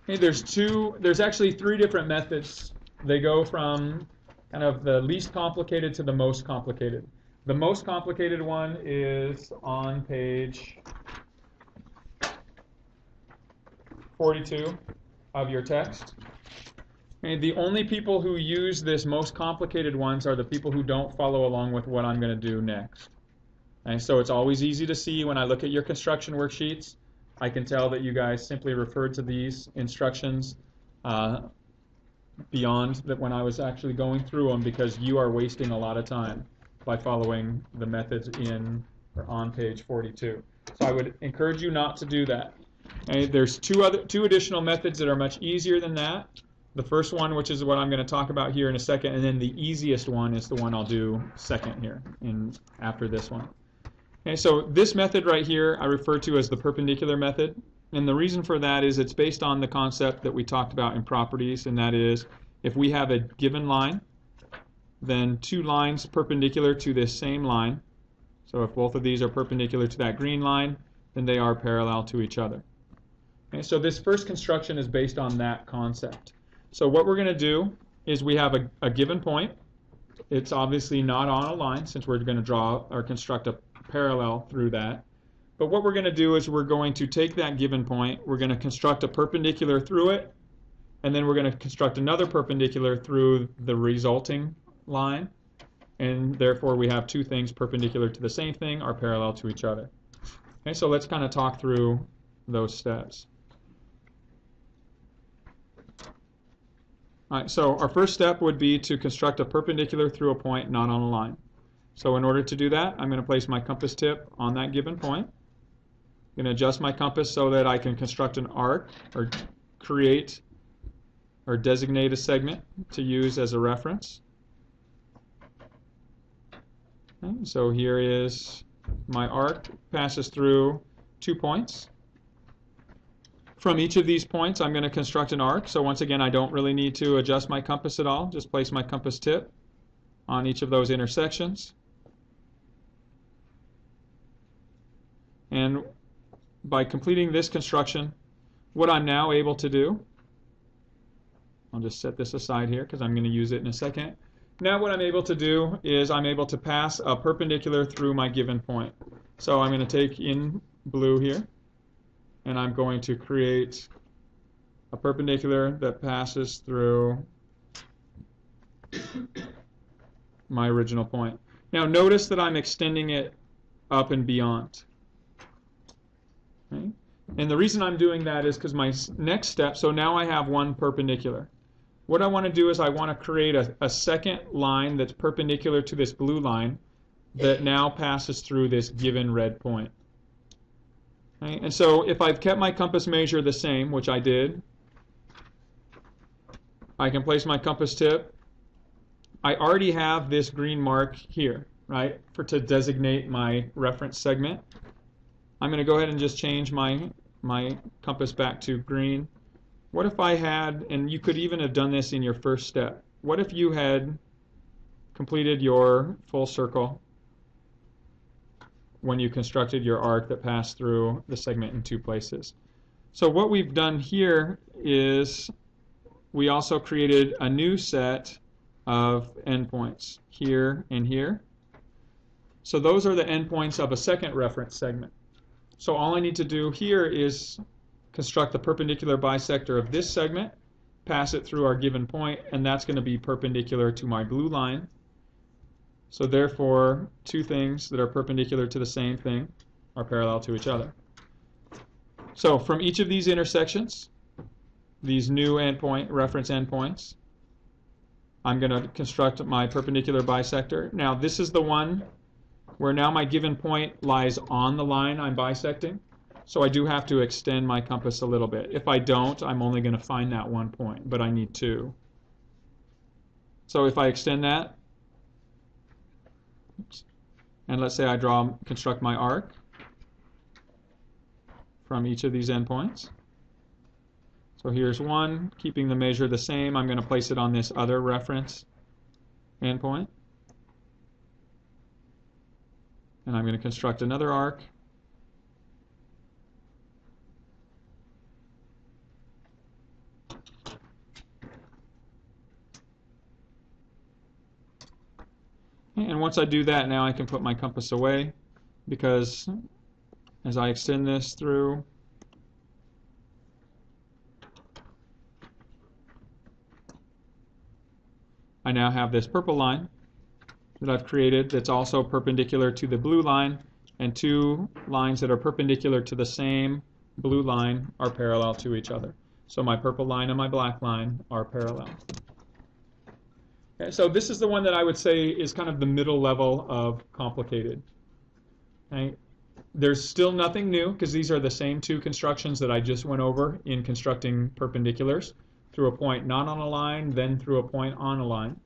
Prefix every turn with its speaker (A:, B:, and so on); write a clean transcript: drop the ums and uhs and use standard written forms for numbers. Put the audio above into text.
A: Okay, there's actually three different methods. They go from kind of the least complicated to the most complicated. The most complicated one is on page 42 of your text. Okay, the only people who use this most complicated ones are the people who don't follow along with what I'm going to do next. Okay, so it's always easy to see when I look at your construction worksheets. I can tell that you guys simply referred to these instructions beyond that when I was actually going through them, because you are wasting a lot of time by following the methods in or on page 42. So I would encourage you not to do that. Okay, there's two additional methods that are much easier than that. The first one, which is what I'm going to talk about here in a second, and then the easiest one is the one I'll do second here after this one. Okay, so this method right here I refer to as the perpendicular method. And the reason for that is it's based on the concept that we talked about in properties, and that is if we have a given line, then two lines perpendicular to this same line. So if both of these are perpendicular to that green line, then they are parallel to each other. Okay, so this first construction is based on that concept. So what we're going to do is we have a given point. It's obviously not on a line since we're going to draw or construct a parallel through that. But what we're going to do is we're going to take that given point, we're going to construct a perpendicular through it, and then we're going to construct another perpendicular through the resulting line. And therefore we have two things perpendicular to the same thing are parallel to each other. Okay, so let's kind of talk through those steps. All right, so our first step would be to construct a perpendicular through a point not on a line. So in order to do that, I'm going to place my compass tip on that given point. I'm going to adjust my compass so that I can construct an arc or create or designate a segment to use as a reference. Okay, so here is my arc, passes through 2 points. From each of these points, I'm going to construct an arc. So once again, I don't really need to adjust my compass at all. Just place my compass tip on each of those intersections. And by completing this construction, what I'm now able to do, I'll just set this aside here because I'm going to use it in a second. Now what I'm able to do is I'm able to pass a perpendicular through my given point. So I'm going to take in blue here, and I'm going to create a perpendicular that passes through my original point. Now notice that I'm extending it up and beyond. Okay? And the reason I'm doing that is because my next step, so now I have one perpendicular. What I want to do is I want to create a second line that's perpendicular to this blue line that now passes through this given red point. Okay? And so if I've kept my compass measure the same, which I did, I can place my compass tip. I already have this green mark here, right, to designate my reference segment. I'm going to go ahead and just change my compass back to green. What if I had, and you could even have done this in your first step, what if you had completed your full circle when you constructed your arc that passed through the segment in 2 places? So what we've done here is we also created a new set of endpoints here and here. So those are the endpoints of a second reference segment. So all I need to do here is construct the perpendicular bisector of this segment, pass it through our given point, and that's going to be perpendicular to my blue line. So therefore, two things that are perpendicular to the same thing are parallel to each other. So from each of these intersections, these new endpoint, reference endpoints, I'm going to construct my perpendicular bisector. Now this is the one where now my given point lies on the line I'm bisecting. So I do have to extend my compass a little bit. If I don't, I'm only going to find that one point, but I need 2. So if I extend that, and let's say I construct my arc from each of these endpoints. So here's one, keeping the measure the same. I'm going to place it on this other reference endpoint. And I'm going to construct another arc. And once I do that, now I can put my compass away, because as I extend this through, I now have this purple line that I've created that's also perpendicular to the blue line, and two lines that are perpendicular to the same blue line are parallel to each other. So my purple line and my black line are parallel. Okay, so this is the one that I would say is kind of the middle level of complicated. Okay? There's still nothing new, because these are the same two constructions that I just went over in constructing perpendiculars, through a point not on a line, then through a point on a line.